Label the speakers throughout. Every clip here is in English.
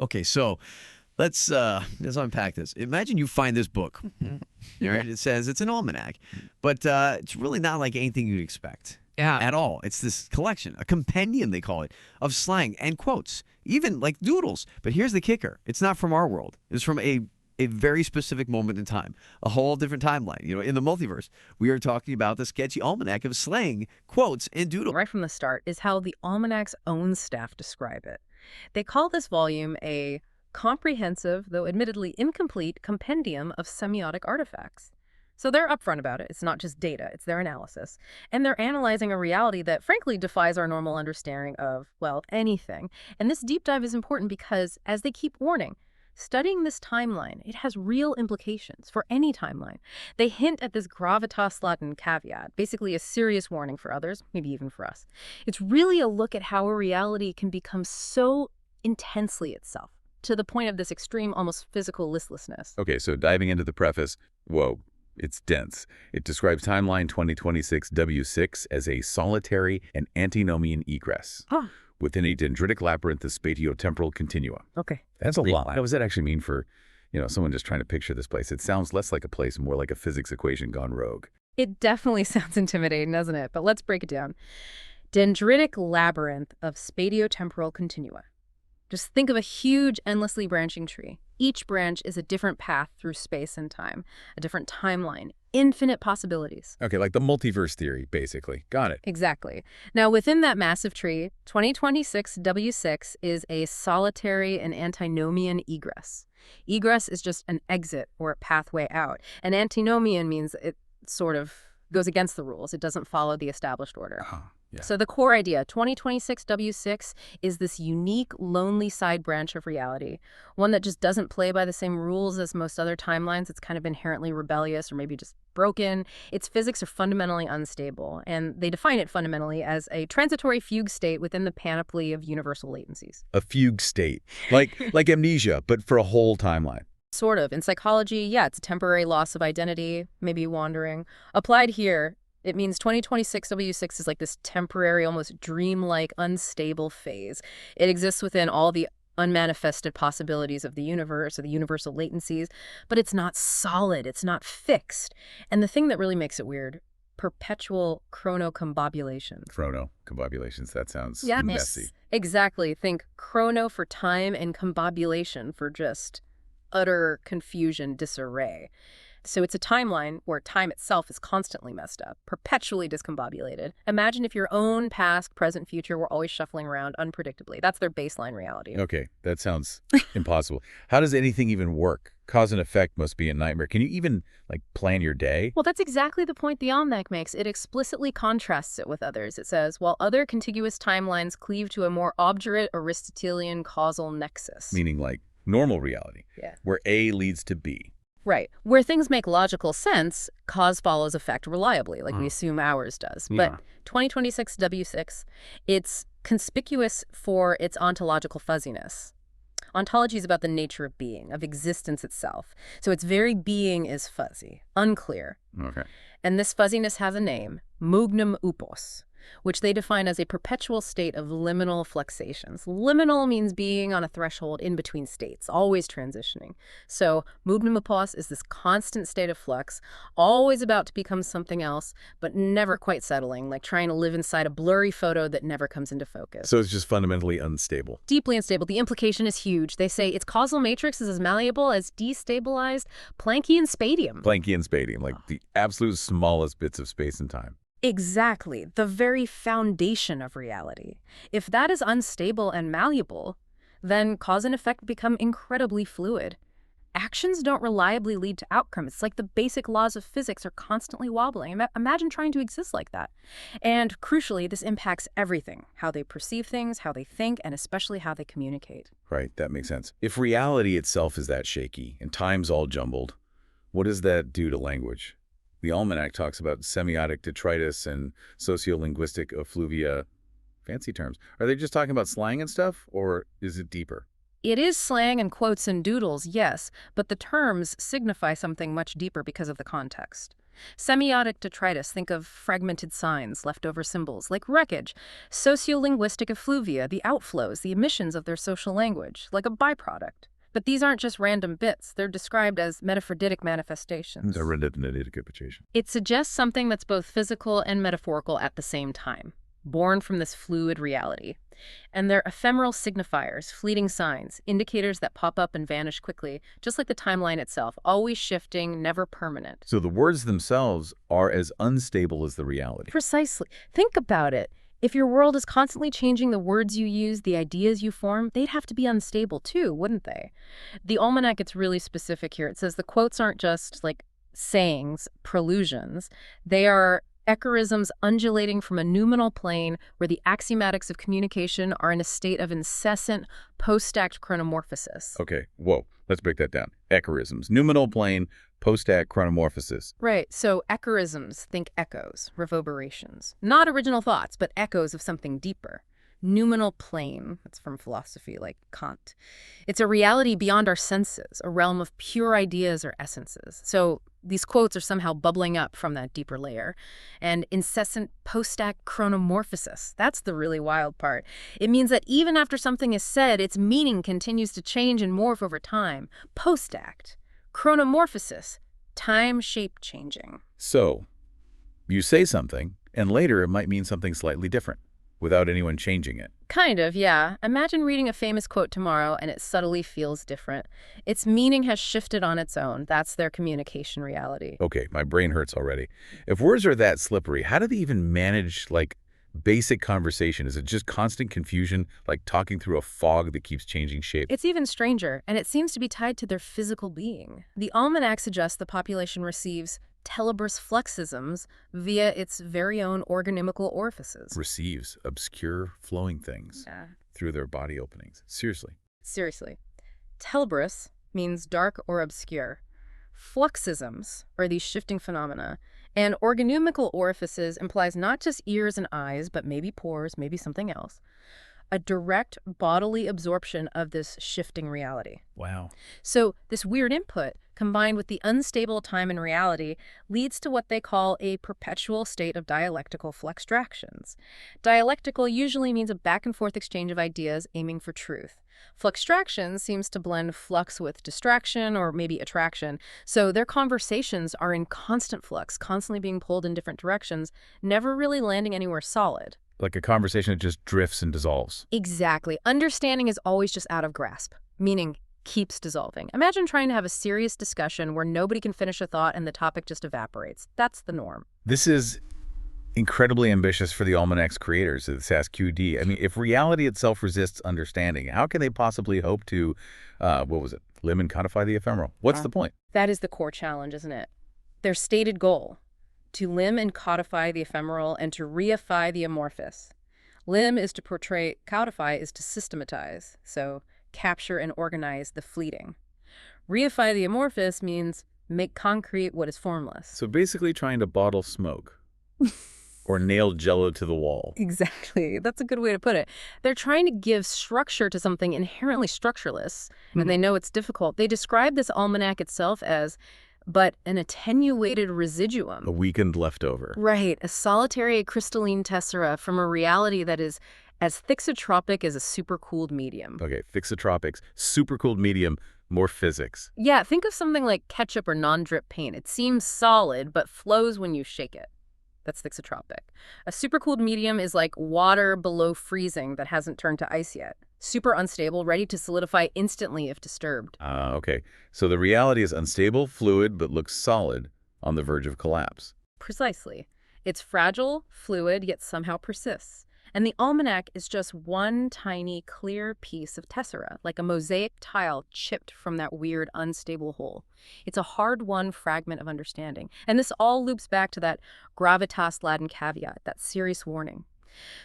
Speaker 1: Okay, so let's unpack this. Imagine you find this book. All right, it says it's an almanac, but it's really not like anything you'd expect.
Speaker 2: Yeah.
Speaker 1: At all. It's this collection, a compendium they call it, of slang and quotes, even like doodles. But here's the kicker: it's not from our world. It's from a very specific moment in time, a whole different timeline. You know, in the multiverse, we are talking about the sketchy almanac of slang, quotes, and doodles.
Speaker 3: Right from the start is how the Almanac's own staff describe it. They call this volume a comprehensive, though admittedly incomplete, compendium of semiotic artifacts. So they're upfront about it. It's not just data, it's their analysis. And they're analyzing a reality that frankly defies our normal understanding of, well, anything. And this deep dive is important because, as they keep warning, studying this timeline, it has real implications for any timeline. They hint at this gravitas latent caveat, basically a serious warning for others, maybe even for us. It's really a look at how a reality can become so intensely itself, to the point of this extreme, almost physical listlessness.
Speaker 4: Okay, so diving into the preface, whoa, it's dense. It describes timeline 2026 W6 as a solitary and antinomian egress within a dendritic labyrinth of spatiotemporal continua.
Speaker 3: Okay.
Speaker 4: That's a lot. What does that actually mean for, someone just trying to picture this place? It sounds less like a place, more like a physics equation gone rogue.
Speaker 3: It definitely sounds intimidating, doesn't it? But let's break it down. Dendritic labyrinth of spatiotemporal continua. Just think of a huge, endlessly branching tree. Each branch is a different path through space and time, a different timeline, infinite possibilities.
Speaker 4: Okay, like the multiverse theory, basically. Got it.
Speaker 3: Exactly. Now, within that massive tree, 2026 W6 is a solitary and antinomian egress. Egress is just an exit or a pathway out. And antinomian means it sort of goes against the rules. It doesn't follow the established order.
Speaker 4: Yeah.
Speaker 3: So the core idea, 2026 W6, is this unique, lonely side branch of reality, one that just doesn't play by the same rules as most other timelines. It's kind of inherently rebellious or maybe just broken. Its physics are fundamentally unstable, and they define it fundamentally as a transitory fugue state within the panoply of universal latencies.
Speaker 4: A fugue state, like amnesia, but for a whole timeline.
Speaker 3: Sort of. In psychology, yeah, it's a temporary loss of identity, maybe wandering. Applied here, it means 2026 W6 is like this temporary, almost dreamlike, unstable phase. It exists within all the unmanifested possibilities of the universe or the universal latencies, but it's not solid, it's not fixed. And the thing that really makes it weird, perpetual chronocombobulations.
Speaker 4: Chronocombobulations, that sounds
Speaker 3: Yes,
Speaker 4: messy.
Speaker 3: Exactly. Think chrono for time and combobulation for just utter confusion, disarray. So it's a timeline where time itself is constantly messed up, perpetually discombobulated. Imagine if your own past, present, future were always shuffling around unpredictably. That's their baseline reality.
Speaker 4: Okay, that sounds impossible. How does anything even work? Cause and effect must be a nightmare. Can you even, plan your day?
Speaker 3: Well, that's exactly the point the Almanac makes. It explicitly contrasts it with others. It says, while other contiguous timelines cleave to a more obdurate Aristotelian causal nexus.
Speaker 4: Meaning normal reality, where A leads to B.
Speaker 3: Right. Where things make logical sense, cause follows effect reliably, like we assume ours does.
Speaker 2: Yeah.
Speaker 3: But 2026 W6, it's conspicuous for its ontological fuzziness. Ontology is about the nature of being, of existence itself. So its very being is fuzzy, unclear.
Speaker 4: Okay.
Speaker 3: And this fuzziness has a name, mugnum upos, which they define as a perpetual state of liminal fluxations. Liminal means being on a threshold in between states, always transitioning. So mugnum upos is this constant state of flux, always about to become something else, but never quite settling, like trying to live inside a blurry photo that never comes into focus.
Speaker 4: So it's just fundamentally unstable.
Speaker 3: Deeply unstable. The implication is huge. They say its causal matrix is as malleable as destabilized Planckian spatium.
Speaker 4: Planckian spatium, the absolute smallest bits of space and time.
Speaker 3: Exactly, the very foundation of reality. If that is unstable and malleable, then cause and effect become incredibly fluid. Actions don't reliably lead to outcomes. It's like the basic laws of physics are constantly wobbling. Imagine trying to exist like that. And crucially, this impacts everything, how they perceive things, how they think, and especially how they communicate.
Speaker 4: Right, that makes sense. If reality itself is that shaky and time's all jumbled, what does that do to language? The Almanac talks about semiotic detritus and sociolinguistic effluvia. Fancy terms. Are they just talking about slang and stuff, or is it deeper?
Speaker 3: It is slang and quotes and doodles, yes, but the terms signify something much deeper because of the context. Semiotic detritus, think of fragmented signs, leftover symbols, like wreckage. Sociolinguistic effluvia, the outflows, the emissions of their social language, like a byproduct. But these aren't just random bits. They're described as metaphroditic manifestations. It suggests something that's both physical and metaphorical at the same time, born from this fluid reality. And they're ephemeral signifiers, fleeting signs, indicators that pop up and vanish quickly, just like the timeline itself, always shifting, never permanent.
Speaker 4: So the words themselves are as unstable as the reality.
Speaker 3: Precisely. Think about it. If your world is constantly changing the words you use, the ideas you form, they'd have to be unstable too, wouldn't they? The Almanac gets really specific here. It says the quotes aren't just like sayings, prelusions. They are echorisms undulating from a noumenal plane where the axiomatics of communication are in a state of incessant post-act chronomorphosis.
Speaker 4: Okay, whoa, let's break that down. Echorisms, noumenal plane, post-act chronomorphosis.
Speaker 3: Right, so echorisms, think echoes, reverberations. Not original thoughts, but echoes of something deeper. Noumenal plane, that's from philosophy like Kant. It's a reality beyond our senses, a realm of pure ideas or essences. So these quotes are somehow bubbling up from that deeper layer. And incessant post-act chronomorphosis, that's the really wild part. It means that even after something is said, its meaning continues to change and morph over time. Post-act. Chronomorphosis. Time shape changing.
Speaker 4: So, you say something, and later it might mean something slightly different, without anyone changing it.
Speaker 3: Kind of, yeah. Imagine reading a famous quote tomorrow and it subtly feels different. Its meaning has shifted on its own. That's their communication reality.
Speaker 4: Okay, my brain hurts already. If words are that slippery, how do they even manage, basic conversation? Is it just constant confusion, like talking through a fog that keeps changing shape?
Speaker 3: It's even stranger, and it seems to be tied to their physical being. The Almanac suggests the population receives tenebrous fluxisms via its very own organimical orifices.
Speaker 4: Receives obscure flowing things through their body openings. Seriously.
Speaker 3: Seriously. Tenebrous means dark or obscure. Fluxisms are these shifting phenomena. And organimical orifices implies not just ears and eyes, but maybe pores, maybe something else. A direct bodily absorption of this shifting reality.
Speaker 4: Wow.
Speaker 3: So this weird input, combined with the unstable time and reality, leads to what they call a perpetual state of dialectical fluxtractions. Dialectical usually means a back-and-forth exchange of ideas aiming for truth. Fluxtraction seems to blend flux with distraction or maybe attraction, so their conversations are in constant flux, constantly being pulled in different directions, never really landing anywhere solid.
Speaker 4: Like a conversation that just drifts and dissolves.
Speaker 3: Exactly. Understanding is always just out of grasp, meaning keeps dissolving. Imagine trying to have a serious discussion where nobody can finish a thought and the topic just evaporates. That's the norm.
Speaker 4: This is incredibly ambitious for the Almanac's creators, this SQD. I mean, if reality itself resists understanding, how can they possibly hope to, limn and codify the ephemeral? What's the point?
Speaker 3: That is the core challenge, isn't it? Their stated goal, to limn and codify the ephemeral and to reify the amorphous. Limn is to portray, codify is to systematize, so capture and organize the fleeting. Reify the amorphous means make concrete what is formless.
Speaker 4: So basically trying to bottle smoke. Or nail Jell-O to the wall.
Speaker 3: Exactly. That's a good way to put it. They're trying to give structure to something inherently structureless, and they know it's difficult. They describe this almanac itself as but an attenuated residuum.
Speaker 4: A weakened leftover.
Speaker 3: Right. A solitary crystalline tessera from a reality that is as thixotropic as a supercooled medium.
Speaker 4: Okay, thixotropics, supercooled medium, more physics.
Speaker 3: Yeah, think of something like ketchup or non-drip paint. It seems solid, but flows when you shake it. That's thixotropic. A supercooled medium is like water below freezing that hasn't turned to ice yet. Super unstable, ready to solidify instantly if disturbed.
Speaker 4: Okay. So the reality is unstable, fluid, but looks solid, on the verge of collapse.
Speaker 3: Precisely. It's fragile, fluid, yet somehow persists. And the almanac is just one tiny, clear piece of tessera, like a mosaic tile chipped from that weird, unstable hole. It's a hard-won fragment of understanding. And this all loops back to that gravitas Latin caveat, that serious warning.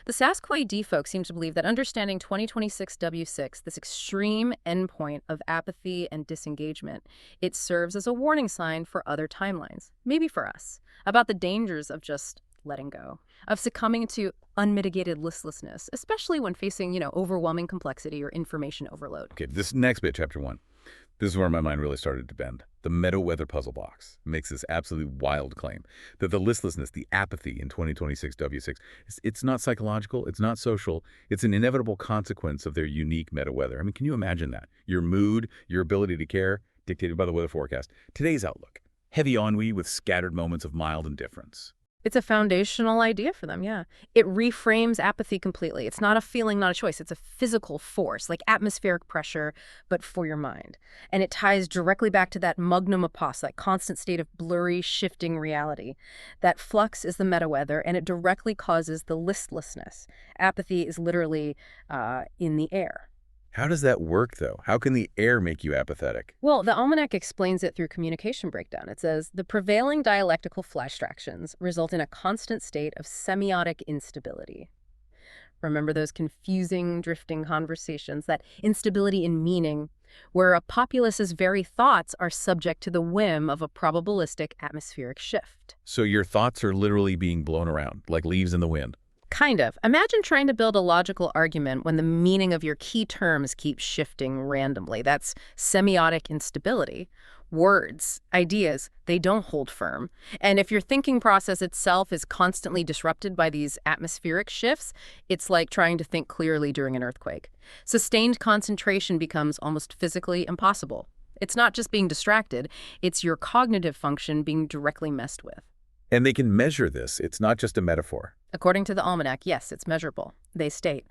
Speaker 3: The SaskYD folks seem to believe that understanding 2026 W6, this extreme endpoint of apathy and disengagement, it serves as a warning sign for other timelines, maybe for us, about the dangers of just letting go, of succumbing to unmitigated listlessness, especially when facing, overwhelming complexity or information overload.
Speaker 4: Okay, this next bit, chapter 1. This is where my mind really started to bend. The meta-weather puzzle box makes this absolutely wild claim that the listlessness, the apathy in 2026 W6, it's not psychological, it's not social, it's an inevitable consequence of their unique meta-weather. I mean, can you imagine that? Your mood, your ability to care, dictated by the weather forecast. Today's outlook, heavy ennui with scattered moments of mild indifference.
Speaker 3: It's a foundational idea for them, yeah. It reframes apathy completely. It's not a feeling, not a choice. It's a physical force, like atmospheric pressure, but for your mind. And it ties directly back to that magnum opus, that constant state of blurry, shifting reality. That flux is the meta-weather, and it directly causes the listlessness. Apathy is literally in the air.
Speaker 4: How does that work, though? How can the air make you apathetic?
Speaker 3: Well, the Almanac explains it through communication breakdown. It says, the prevailing dialectical flashtractions result in a constant state of semiotic instability. Remember those confusing, drifting conversations, that instability in meaning, where a populace's very thoughts are subject to the whim of a probabilistic atmospheric shift.
Speaker 4: So your thoughts are literally being blown around, like leaves in the wind.
Speaker 3: Kind of. Imagine trying to build a logical argument when the meaning of your key terms keeps shifting randomly. That's semiotic instability. Words, ideas, they don't hold firm. And if your thinking process itself is constantly disrupted by these atmospheric shifts, it's like trying to think clearly during an earthquake. Sustained concentration becomes almost physically impossible. It's not just being distracted, it's your cognitive function being directly messed with.
Speaker 4: And they can measure this. It's not just a metaphor.
Speaker 3: According to the Almanac, yes, it's measurable. They state,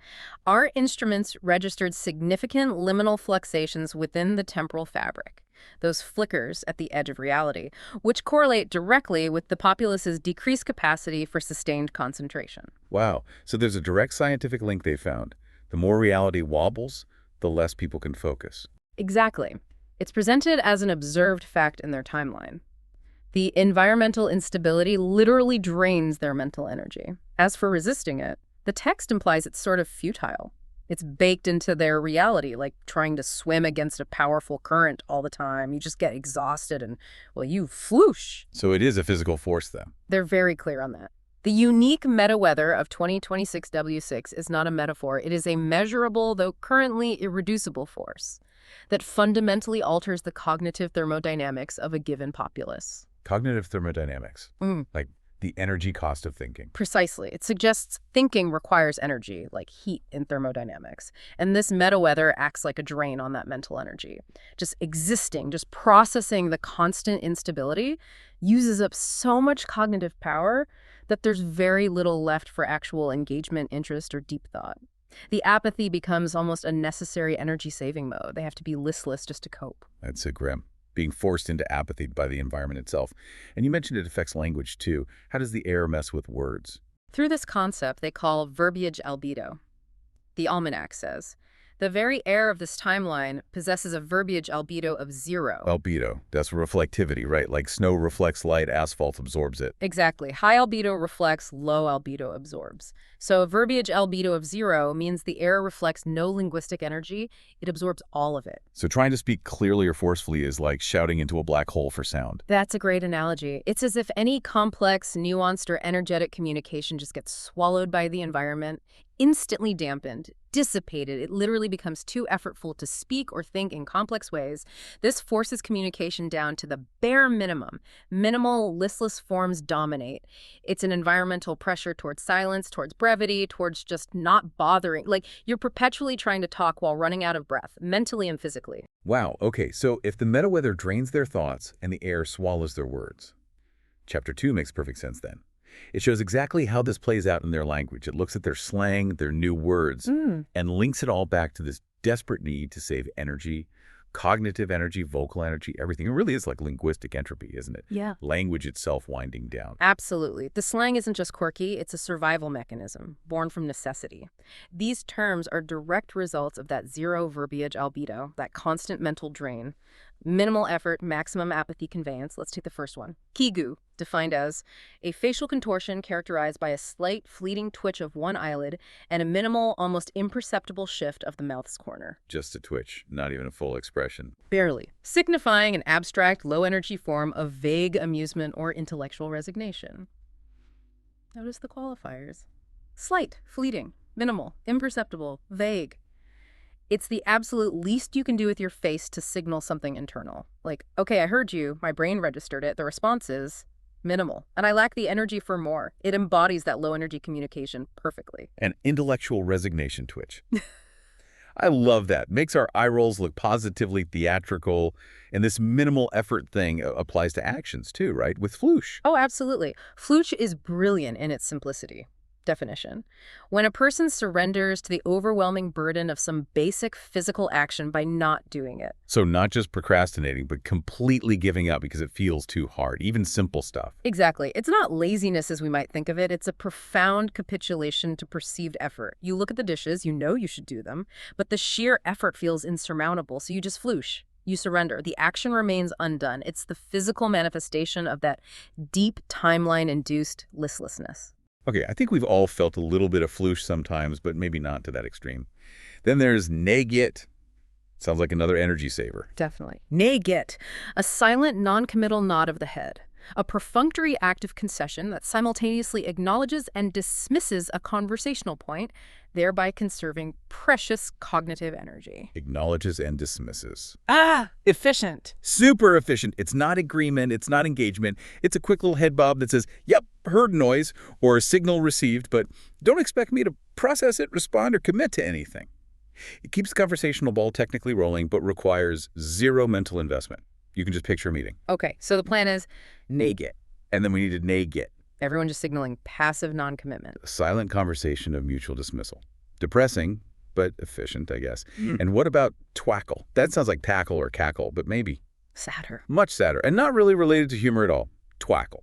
Speaker 3: our instruments registered significant liminal fluctuations within the temporal fabric, those flickers at the edge of reality, which correlate directly with the populace's decreased capacity for sustained concentration.
Speaker 4: Wow. So there's a direct scientific link they found. The more reality wobbles, the less people can focus.
Speaker 3: Exactly. It's presented as an observed fact in their timeline. The environmental instability literally drains their mental energy. As for resisting it, the text implies it's sort of futile. It's baked into their reality, like trying to swim against a powerful current all the time. You just get exhausted and, well, you floosh.
Speaker 4: So it is a physical force, then.
Speaker 3: They're very clear on that. The unique meta-weather of 2026 W6 is not a metaphor. It is a measurable, though currently irreducible force that fundamentally alters the cognitive thermodynamics of a given populace.
Speaker 4: Cognitive thermodynamics, like the energy cost of thinking.
Speaker 3: Precisely. It suggests thinking requires energy, like heat in thermodynamics. And this meta-weather acts like a drain on that mental energy. Just existing, just processing the constant instability uses up so much cognitive power that there's very little left for actual engagement, interest, or deep thought. The apathy becomes almost a necessary energy-saving mode. They have to be listless just to cope.
Speaker 4: That's so grim. Being forced into apathy by the environment itself. And you mentioned it affects language, too. How does the air mess with words?
Speaker 3: Through this concept they call verbiage albedo. The Almanac says, the very air of this timeline possesses a verbiage albedo of 0.
Speaker 4: Albedo. That's reflectivity, right? Like snow reflects light, asphalt absorbs it.
Speaker 3: Exactly. High albedo reflects, low albedo absorbs. So a verbiage albedo of 0 means the air reflects no linguistic energy. It absorbs all of it.
Speaker 4: So trying to speak clearly or forcefully is like shouting into a black hole for sound.
Speaker 3: That's a great analogy. It's as if any complex, nuanced, or energetic communication just gets swallowed by the environment, instantly dampened, dissipated. It literally becomes too effortful to speak or think in complex ways. This forces communication down to the bare minimum. Minimal, listless forms dominate. It's an environmental pressure towards silence, towards brevity, towards just not bothering. Like you're perpetually trying to talk while running out of breath, mentally and physically.
Speaker 4: Wow, okay, so if the meta-weather drains their thoughts and the air swallows their words. Chapter 2 makes perfect sense then. It shows exactly how this plays out in their language. It looks at their slang, their new words, and links it all back to this desperate need to save energy, cognitive energy, vocal energy, everything. It really is like linguistic entropy, isn't it?
Speaker 3: Yeah.
Speaker 4: Language itself winding down.
Speaker 3: Absolutely. The slang isn't just quirky, it's a survival mechanism, born from necessity. These terms are direct results of that 0 verbiage albedo, that constant mental drain. Minimal effort, maximum apathy conveyance. Let's take the first one. Kigu, defined as a facial contortion characterized by a slight, fleeting twitch of one eyelid and a minimal, almost imperceptible shift of the mouth's corner.
Speaker 4: Just a twitch, not even a full expression.
Speaker 3: Barely. Signifying an abstract, low-energy form of vague amusement or intellectual resignation. Notice the qualifiers. Slight, fleeting, minimal, imperceptible, vague. It's the absolute least you can do with your face to signal something internal. Like, okay, I heard you, my brain registered it, the response is minimal, and I lack the energy for more. It embodies that low-energy communication perfectly.
Speaker 4: An intellectual resignation twitch. I love that. Makes our eye rolls look positively theatrical, and this minimal effort thing applies to actions too, right? With floosh.
Speaker 3: Oh, absolutely. Flooch is brilliant in its simplicity. Definition. When a person surrenders to the overwhelming burden of some basic physical action by not doing it.
Speaker 4: So not just procrastinating, but completely giving up because it feels too hard, even simple stuff.
Speaker 3: Exactly. It's not laziness as we might think of it. It's a profound capitulation to perceived effort. You look at the dishes, you know you should do them, but the sheer effort feels insurmountable, so you just floosh. You surrender. The action remains undone. It's the physical manifestation of that deep timeline-induced listlessness.
Speaker 4: Okay, I think we've all felt a little bit of floosh sometimes, but maybe not to that extreme. Then there's negit. Sounds like another energy saver.
Speaker 3: Definitely. Negit, a silent, non-committal nod of the head. A perfunctory act of concession that simultaneously acknowledges and dismisses a conversational point, thereby conserving precious cognitive energy.
Speaker 4: Acknowledges and dismisses.
Speaker 2: Ah, efficient.
Speaker 4: Super efficient. It's not agreement. It's not engagement. It's a quick little head bob that says, yep, heard noise or signal received, but don't expect me to process it, respond, or commit to anything. It keeps the conversational ball technically rolling, but requires zero mental investment. You can just picture a meeting.
Speaker 3: Okay, so the plan is
Speaker 4: Negit. And then we needed negit.
Speaker 3: everyone just signaling passive non-commitment.
Speaker 4: A silent conversation of mutual dismissal. Depressing, but efficient, I guess. And what about twackle? That sounds like tackle or cackle, but maybe.
Speaker 3: Sadder.
Speaker 4: Much sadder, and not really related to humor at all. Twackle.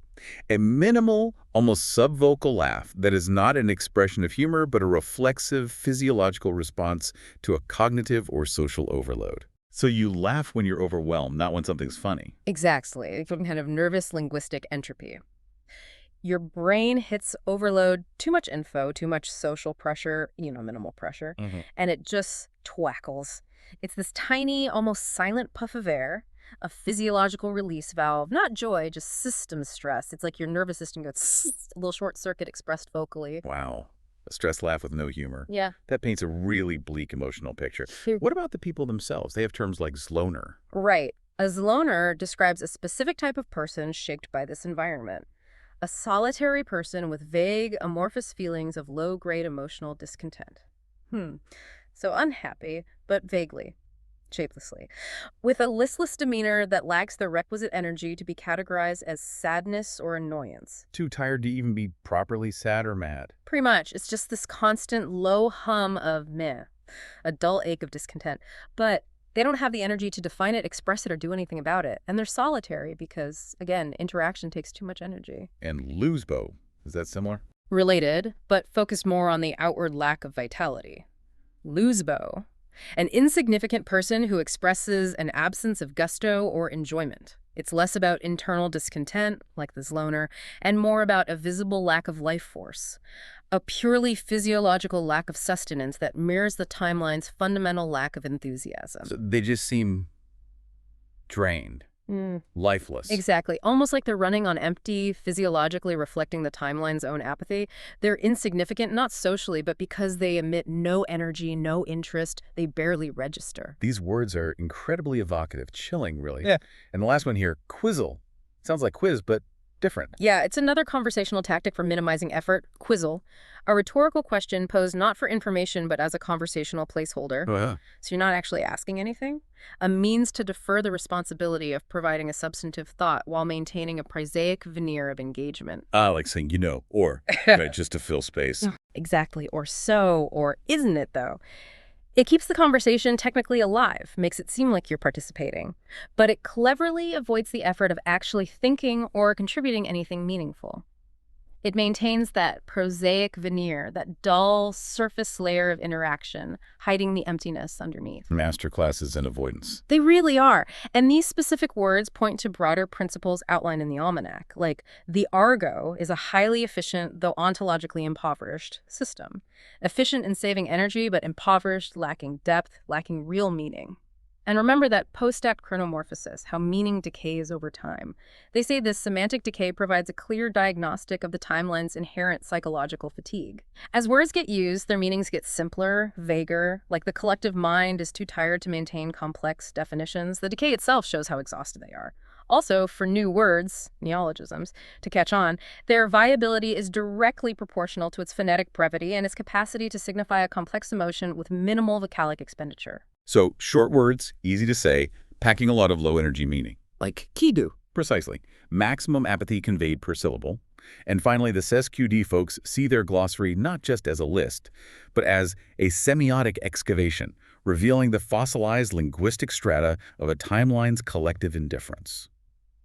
Speaker 4: A minimal, almost subvocal laugh that is not an expression of humor, but a reflexive physiological response to a cognitive or social overload. So you laugh when you're overwhelmed, not when something's funny.
Speaker 3: Exactly. Some kind of nervous linguistic entropy. Your brain hits overload, too much info, too much social pressure, minimal pressure, and it just twackles. It's this tiny, almost silent puff of air, a physiological release valve, not joy, just system stress. It's like your nervous system goes a little short circuit expressed vocally.
Speaker 4: Wow. A stress laugh with no humor.
Speaker 3: Yeah.
Speaker 4: That paints a really bleak emotional picture. What about the people themselves? They have terms like zloner.
Speaker 3: Right. A zloner describes a specific type of person shaped by this environment. A solitary person with vague, amorphous feelings of low-grade emotional discontent. So unhappy, but vaguely, shapelessly. With a listless demeanor that lacks the requisite energy to be categorized as sadness or annoyance.
Speaker 4: Too tired to even be properly sad or mad.
Speaker 3: Pretty much. It's just this constant low hum of meh, a dull ache of discontent. But they don't have the energy to define it, express it, or do anything about it. And they're solitary because, again, interaction takes too much energy.
Speaker 4: And losebo. Is that similar?
Speaker 3: Related, but focused more on the outward lack of vitality. Losebo. An insignificant person who expresses an absence of gusto or enjoyment. It's less about internal discontent, like this loner, and more about a visible lack of life force. A purely physiological lack of sustenance that mirrors the timeline's fundamental lack of enthusiasm.
Speaker 4: So they just seem drained, lifeless.
Speaker 3: Exactly. Almost like they're running on empty, physiologically reflecting the timeline's own apathy. They're insignificant, not socially, but because they emit no energy, no interest, they barely register.
Speaker 4: These words are incredibly evocative, chilling, really. Yeah. And the last one here, quizzle. Sounds like quiz, but different.
Speaker 3: Yeah, it's another conversational tactic for minimizing effort, quizzle. A rhetorical question posed not for information, but as a conversational placeholder.
Speaker 4: Oh, yeah.
Speaker 3: So you're not actually asking anything. A means to defer the responsibility of providing a substantive thought while maintaining a prosaic veneer of engagement.
Speaker 4: Like saying, or right, just to fill space.
Speaker 3: Exactly. Or so, or isn't it, though? It keeps the conversation technically alive, makes it seem like you're participating, but it cleverly avoids the effort of actually thinking or contributing anything meaningful. It maintains that prosaic veneer, that dull surface layer of interaction, hiding the emptiness underneath.
Speaker 4: Masterclasses in avoidance.
Speaker 3: They really are. And these specific words point to broader principles outlined in the Almanac, like the Argo is a highly efficient, though ontologically impoverished, system. Efficient in saving energy, but impoverished, lacking depth, lacking real meaning. And remember that post-act chronomorphosis, how meaning decays over time. They say this semantic decay provides a clear diagnostic of the timeline's inherent psychological fatigue. As words get used, their meanings get simpler, vaguer, like the collective mind is too tired to maintain complex definitions. The decay itself shows how exhausted they are. Also, for new words, neologisms, to catch on, their viability is directly proportional to its phonetic brevity and its capacity to signify a complex emotion with minimal vocalic expenditure.
Speaker 4: So, short words, easy to say, packing a lot of low-energy meaning.
Speaker 1: Like kidu.
Speaker 4: Precisely. Maximum apathy conveyed per syllable. And finally, the SESQD folks see their glossary not just as a list, but as a semiotic excavation, revealing the fossilized linguistic strata of a timeline's collective indifference.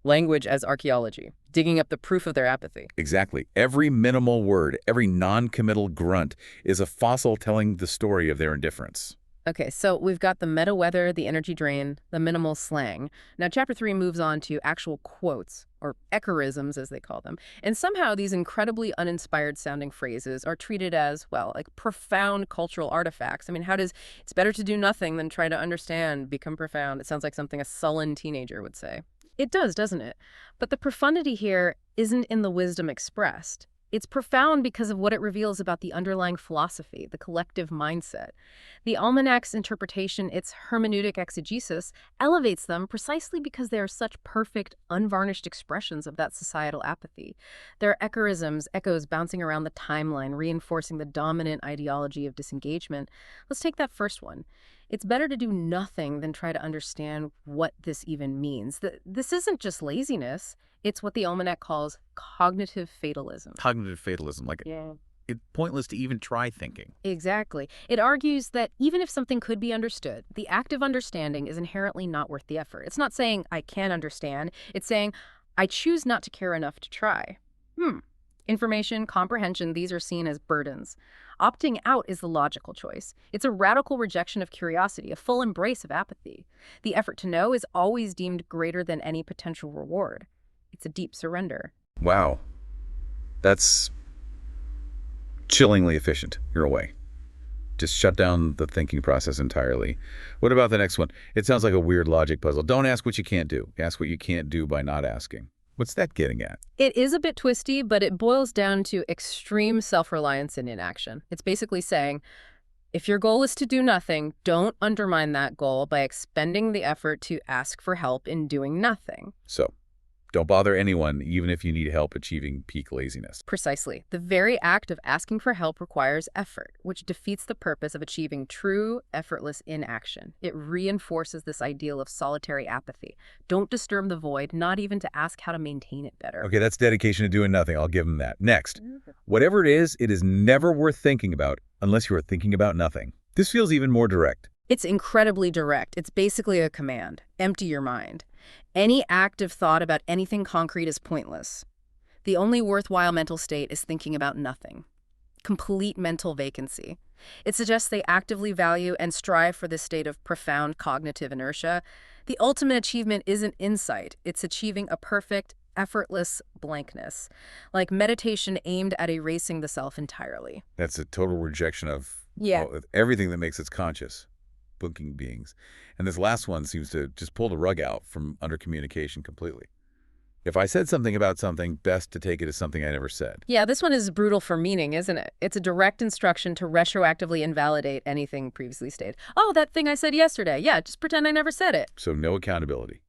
Speaker 3: Language as archaeology, digging up the proof of their apathy.
Speaker 4: Exactly. Every minimal word, every non-committal grunt is a fossil telling the story of their indifference.
Speaker 3: Okay, so we've got the meta weather, the energy drain, the minimal slang. Now, Chapter 3 moves on to actual quotes, or echorisms as they call them. And somehow these incredibly uninspired sounding phrases are treated as, well, like profound cultural artifacts. I mean, how does "it's better to do nothing than try to understand" become profound? It sounds like something a sullen teenager would say. It does, doesn't it? But the profundity here isn't in the wisdom expressed. It's profound because of what it reveals about the underlying philosophy, the collective mindset. The Almanac's interpretation, its hermeneutic exegesis, elevates them precisely because they are such perfect, unvarnished expressions of that societal apathy. They're echorisms, echoes bouncing around the timeline, reinforcing the dominant ideology of disengagement. Let's take that first one. It's better to do nothing than try to understand what this even means. This isn't just laziness. It's what the Almanac calls cognitive fatalism.
Speaker 4: Cognitive fatalism, like it's pointless to even try thinking.
Speaker 3: Exactly. It argues that even if something could be understood, the act of understanding is inherently not worth the effort. It's not saying I can understand. It's saying I choose not to care enough to try. Information, comprehension, these are seen as burdens. Opting out is the logical choice. It's a radical rejection of curiosity, a full embrace of apathy. The effort to know is always deemed greater than any potential reward. It's a deep surrender.
Speaker 4: Wow. That's chillingly efficient. You're away. Just shut down the thinking process entirely. What about the next one? It sounds like a weird logic puzzle. Don't ask what you can't do. Ask what you can't do by not asking. What's that getting at?
Speaker 3: It is a bit twisty, but it boils down to extreme self-reliance and inaction. It's basically saying, if your goal is to do nothing, don't undermine that goal by expending the effort to ask for help in doing nothing.
Speaker 4: So, don't bother anyone, even if you need help achieving peak laziness.
Speaker 3: Precisely. The very act of asking for help requires effort, which defeats the purpose of achieving true, effortless inaction. It reinforces this ideal of solitary apathy. Don't disturb the void, not even to ask how to maintain it better.
Speaker 4: Okay, that's dedication to doing nothing. I'll give them that. Next. Whatever it is never worth thinking about unless you are thinking about nothing. This feels even more direct.
Speaker 3: It's incredibly direct. It's basically a command. Empty your mind. Any active thought about anything concrete is pointless. The only worthwhile mental state is thinking about nothing. Complete mental vacancy. It suggests they actively value and strive for this state of profound cognitive inertia. The ultimate achievement isn't insight. It's achieving a perfect, effortless blankness, like meditation aimed at erasing the self entirely.
Speaker 4: That's a total rejection of everything that makes us conscious. Booking beings. And this last one seems to just pull the rug out from under communication completely. If I said something about something, best to take it as something I never said.
Speaker 3: Yeah, this one is brutal for meaning, isn't it? It's a direct instruction to retroactively invalidate anything previously stated. Oh, that thing I said yesterday. Yeah, just pretend I never said it.
Speaker 4: So no accountability.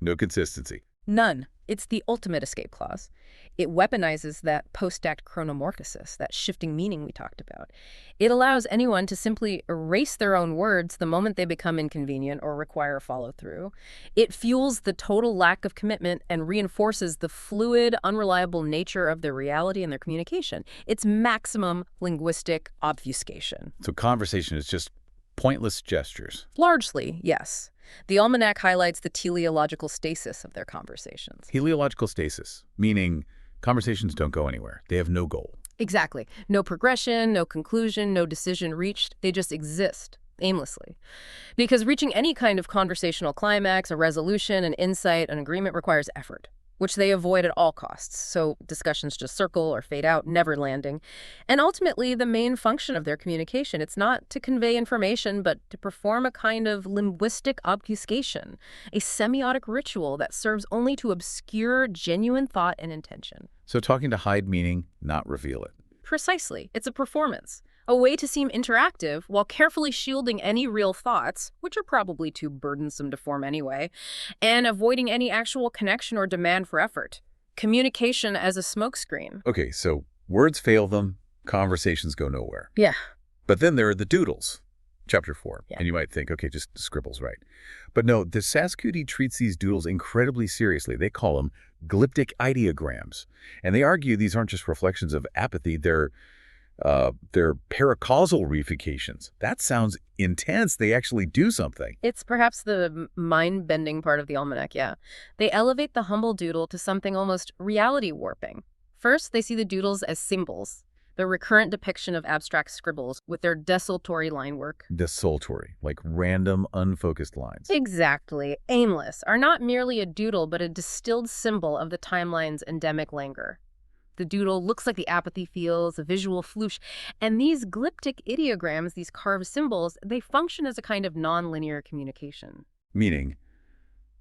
Speaker 4: No consistency.
Speaker 3: None. It's the ultimate escape clause. It weaponizes that post-act chronomorphosis, that shifting meaning we talked about. It allows anyone to simply erase their own words the moment they become inconvenient or require follow-through. It fuels the total lack of commitment and reinforces the fluid, unreliable nature of their reality and their communication. It's maximum linguistic obfuscation.
Speaker 4: So conversation is just pointless gestures.
Speaker 3: Largely, yes. The Almanac highlights the teleological stasis of their conversations.
Speaker 4: Teleological stasis, meaning conversations don't go anywhere. They have no goal.
Speaker 3: Exactly. No progression, no conclusion, no decision reached. They just exist aimlessly. Because reaching any kind of conversational climax, a resolution, an insight, an agreement requires effort. which they avoid at all costs, so discussions just circle or fade out, never landing. And ultimately, the main function of their communication, it's not to convey information, but to perform a kind of linguistic obfuscation, a semiotic ritual that serves only to obscure genuine thought and intention.
Speaker 4: So talking to hide meaning, not reveal it.
Speaker 3: Precisely. It's a performance, a way to seem interactive while carefully shielding any real thoughts, which are probably too burdensome to form anyway, and avoiding any actual connection or demand for effort. Communication as a smokescreen.
Speaker 4: Okay, so words fail them, conversations go nowhere.
Speaker 3: Yeah.
Speaker 4: But then there are the doodles, chapter 4.
Speaker 3: Yeah.
Speaker 4: And you might think, okay, just scribbles, right? But no, the Saskuti treats these doodles incredibly seriously. They call them glyptic ideograms. And they argue these aren't just reflections of apathy, they're paracausal reifications. That sounds intense. They actually do something.
Speaker 3: It's perhaps the mind-bending part of the Almanac, yeah. They elevate the humble doodle to something almost reality warping. First, they see the doodles as symbols, the recurrent depiction of abstract scribbles with their desultory line work.
Speaker 4: Desultory, like random, unfocused lines.
Speaker 3: Exactly. Aimless, are not merely a doodle, but a distilled symbol of the timeline's endemic languor. The doodle looks like the apathy feels, a visual floosh. And these glyptic ideograms, these carved symbols, they function as a kind of nonlinear communication.
Speaker 4: Meaning,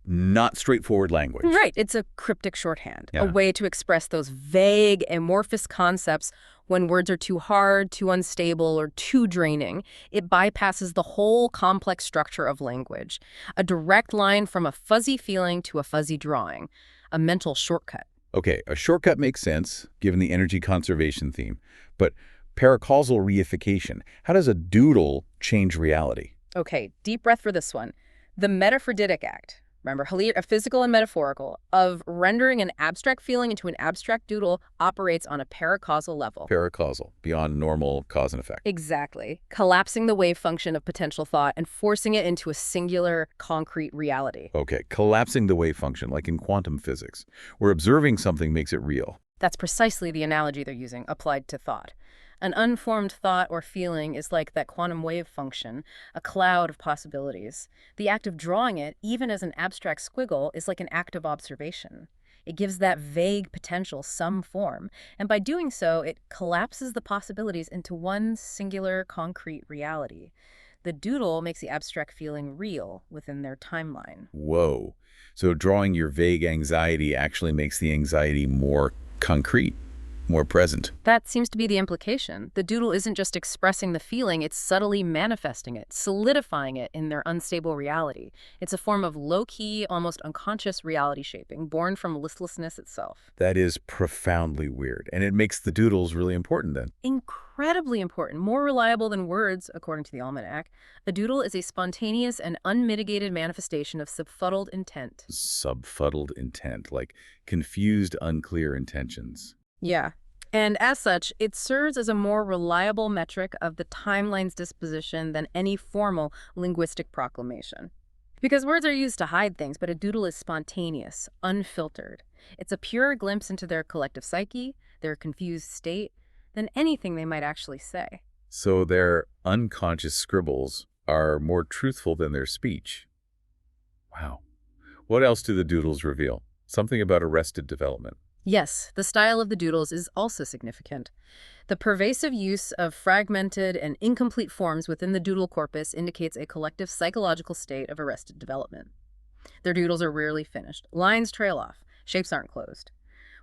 Speaker 4: not straightforward language.
Speaker 3: Right. It's a cryptic shorthand,
Speaker 4: Yeah.
Speaker 3: a way to express those vague, amorphous concepts when words are too hard, too unstable, or too draining. It bypasses the whole complex structure of language. A direct line from a fuzzy feeling to a fuzzy drawing. A mental shortcut.
Speaker 4: Okay, a shortcut makes sense, given the energy conservation theme. But paracausal reification, how does a doodle change reality?
Speaker 3: Okay, deep breath for this one. The metaphorditic act, remember, a physical and metaphorical, of rendering an abstract feeling into an abstract doodle operates on a paracausal level.
Speaker 4: Paracausal, beyond normal cause and effect.
Speaker 3: Exactly. Collapsing the wave function of potential thought and forcing it into a singular, concrete reality.
Speaker 4: Okay, collapsing the wave function, like in quantum physics, where observing something makes it real.
Speaker 3: That's precisely the analogy they're using, applied to thought. An unformed thought or feeling is like that quantum wave function, a cloud of possibilities. The act of drawing it, even as an abstract squiggle, is like an act of observation. It gives that vague potential some form, and by doing so, it collapses the possibilities into one singular, concrete reality. The doodle makes the abstract feeling real within their timeline.
Speaker 4: Whoa. So drawing your vague anxiety actually makes the anxiety more concrete, more present.
Speaker 3: That seems to be the implication. The doodle isn't just expressing the feeling, it's subtly manifesting it, solidifying it in their unstable reality. It's a form of low-key, almost unconscious reality shaping, born from listlessness itself.
Speaker 4: That is profoundly weird, and it makes the doodles really important then.
Speaker 3: Incredibly important, more reliable than words, according to the Almanac. A doodle is a spontaneous and unmitigated manifestation of subfuddled intent.
Speaker 4: Subfuddled intent, like confused, unclear intentions.
Speaker 3: Yeah. And as such, it serves as a more reliable metric of the timeline's disposition than any formal linguistic proclamation. Because words are used to hide things, but a doodle is spontaneous, unfiltered. It's a pure glimpse into their collective psyche, their confused state, than anything they might actually say.
Speaker 4: So their unconscious scribbles are more truthful than their speech. Wow. What else do the doodles reveal? Something about arrested development.
Speaker 3: Yes, the style of the doodles is also significant. The pervasive use of fragmented and incomplete forms within the doodle corpus indicates a collective psychological state of arrested development. Their doodles are rarely finished. Lines trail off. Shapes aren't closed.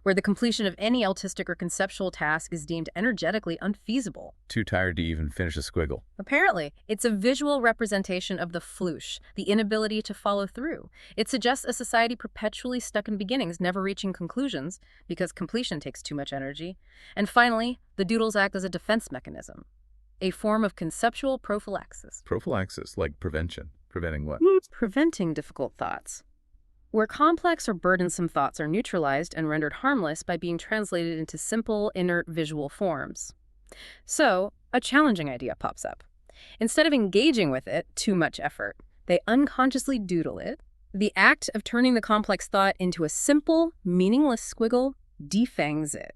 Speaker 3: Where the completion of any autistic or conceptual task is deemed energetically unfeasible.
Speaker 4: Too tired to even finish a squiggle.
Speaker 3: Apparently, it's a visual representation of the floosh, the inability to follow through. It suggests a society perpetually stuck in beginnings, never reaching conclusions, because completion takes too much energy. And finally, the doodles act as a defense mechanism, a form of conceptual prophylaxis.
Speaker 4: Prophylaxis, like prevention. Preventing what?
Speaker 3: Preventing difficult thoughts. Where complex or burdensome thoughts are neutralized and rendered harmless by being translated into simple, inert visual forms. So, a challenging idea pops up. Instead of engaging with it, too much effort, they unconsciously doodle it. The act of turning the complex thought into a simple, meaningless squiggle defangs it,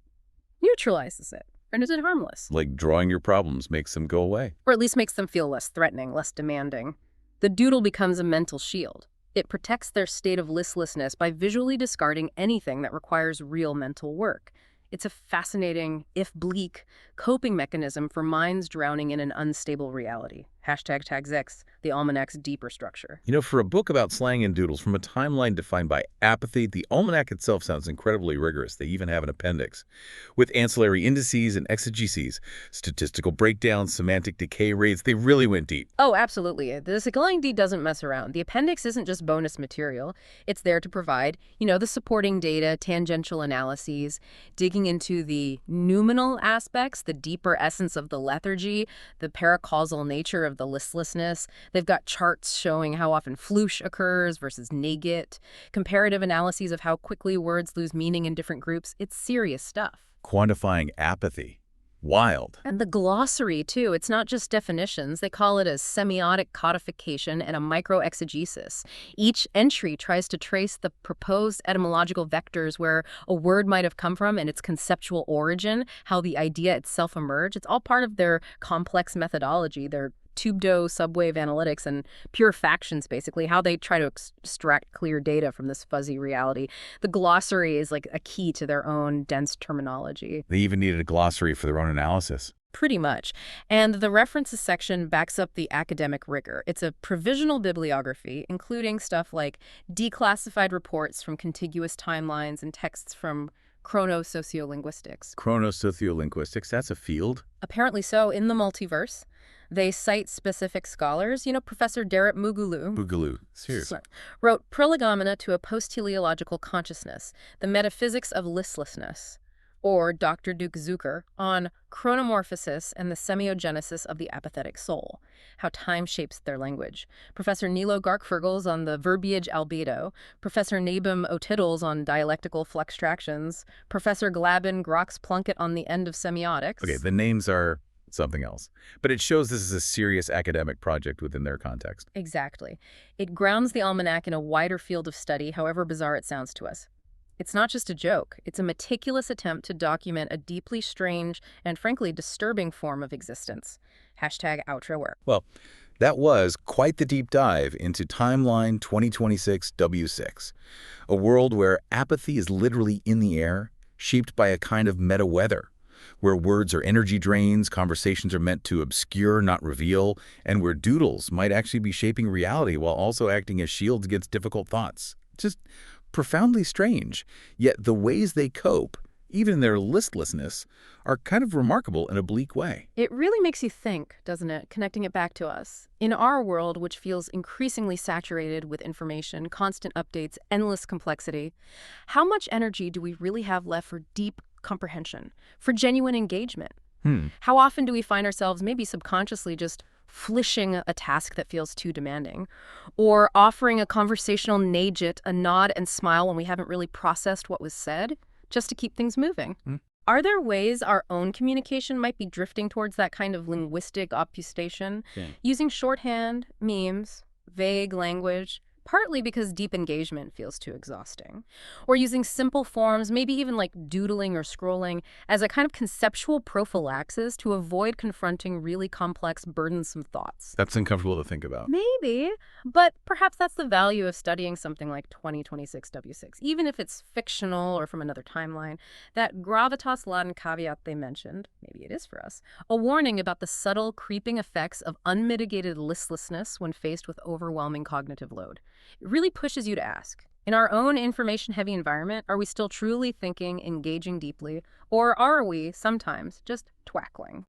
Speaker 3: neutralizes it, renders it harmless.
Speaker 4: Like drawing your problems makes them go away.
Speaker 3: Or at least makes them feel less threatening, less demanding. The doodle becomes a mental shield, It protects their state of listlessness by visually discarding anything that requires real mental work. It's a fascinating, if bleak, coping mechanism for minds drowning in an unstable reality. #TagsX, the Almanac's deeper structure.
Speaker 4: You know, for a book about slang and doodles from a timeline defined by apathy, the Almanac itself sounds incredibly rigorous. They even have an appendix with ancillary indices and exegeses, statistical breakdowns, semantic decay rates. They really went deep.
Speaker 3: Oh, absolutely. The Sickling D doesn't mess around. The appendix isn't just bonus material. It's there to provide, the supporting data, tangential analyses, digging into the noumenal aspects, the deeper essence of the lethargy, the paracausal nature of the listlessness. They've got charts showing how often floosh occurs versus negate, comparative analyses of how quickly words lose meaning in different groups. It's serious stuff.
Speaker 4: Quantifying apathy. Wild.
Speaker 3: And the glossary, too. It's not just definitions. They call it a semiotic codification and a microexegesis. Each entry tries to trace the proposed etymological vectors where a word might have come from and its conceptual origin, how the idea itself emerged. It's all part of their complex methodology, their tubdo subwave analytics and pure factions, basically, how they try to extract clear data from this fuzzy reality. The glossary is like a key to their own dense terminology.
Speaker 4: They even needed a glossary for their own analysis.
Speaker 3: Pretty much. And the references section backs up the academic rigor. It's a provisional bibliography, including stuff like declassified reports from contiguous timelines and texts from chronosociolinguistics.
Speaker 4: Chronosociolinguistics, that's a field?
Speaker 3: Apparently so, in the multiverse. They cite specific scholars. Professor Derek
Speaker 4: Boogaloo, seriously.
Speaker 3: Wrote Prolegomena to a Post-Teleological Consciousness, The Metaphysics of Listlessness, or Dr. Duke Zucker on chronomorphosis and the semiogenesis of the apathetic soul, how time shapes their language. Professor Nilo Garkfergels on the verbiage albedo, Professor Nabim O'Tiddles on dialectical fluxtractions, Professor Glabin Grox Plunkett on the end of semiotics.
Speaker 4: Okay, the names are something else. But it shows this is a serious academic project within their context.
Speaker 3: Exactly. It grounds the Almanac in a wider field of study, however bizarre it sounds to us. It's not just a joke. It's a meticulous attempt to document a deeply strange and frankly disturbing form of existence. #outro work.
Speaker 4: Well, that was quite the deep dive into Timeline 2026 W6, a world where apathy is literally in the air, shaped by a kind of meta-weather, where words are energy drains, conversations are meant to obscure, not reveal, and where doodles might actually be shaping reality while also acting as shields against difficult thoughts. Just profoundly strange. Yet the ways they cope, even in their listlessness, are kind of remarkable in a bleak way.
Speaker 3: It really makes you think, doesn't it, connecting it back to us. In our world, which feels increasingly saturated with information, constant updates, endless complexity, how much energy do we really have left for deep comprehension, for genuine engagement? How often do we find ourselves maybe subconsciously just flishing a task that feels too demanding, or offering a conversational nagit, a nod and smile when we haven't really processed what was said, just to keep things moving? Are there ways our own communication might be drifting towards that kind of linguistic obfuscation, using shorthand, memes, vague language, partly because deep engagement feels too exhausting, or using simple forms, maybe even like doodling or scrolling, as a kind of conceptual prophylaxis to avoid confronting really complex, burdensome thoughts?
Speaker 4: That's uncomfortable to think about.
Speaker 3: Maybe, but perhaps that's the value of studying something like 2026 W6, even if it's fictional or from another timeline. That gravitas laudem caveat they mentioned, maybe it is for us, a warning about the subtle, creeping effects of unmitigated listlessness when faced with overwhelming cognitive load. It really pushes you to ask, in our own information-heavy environment, are we still truly thinking, engaging deeply, or are we sometimes just twackling?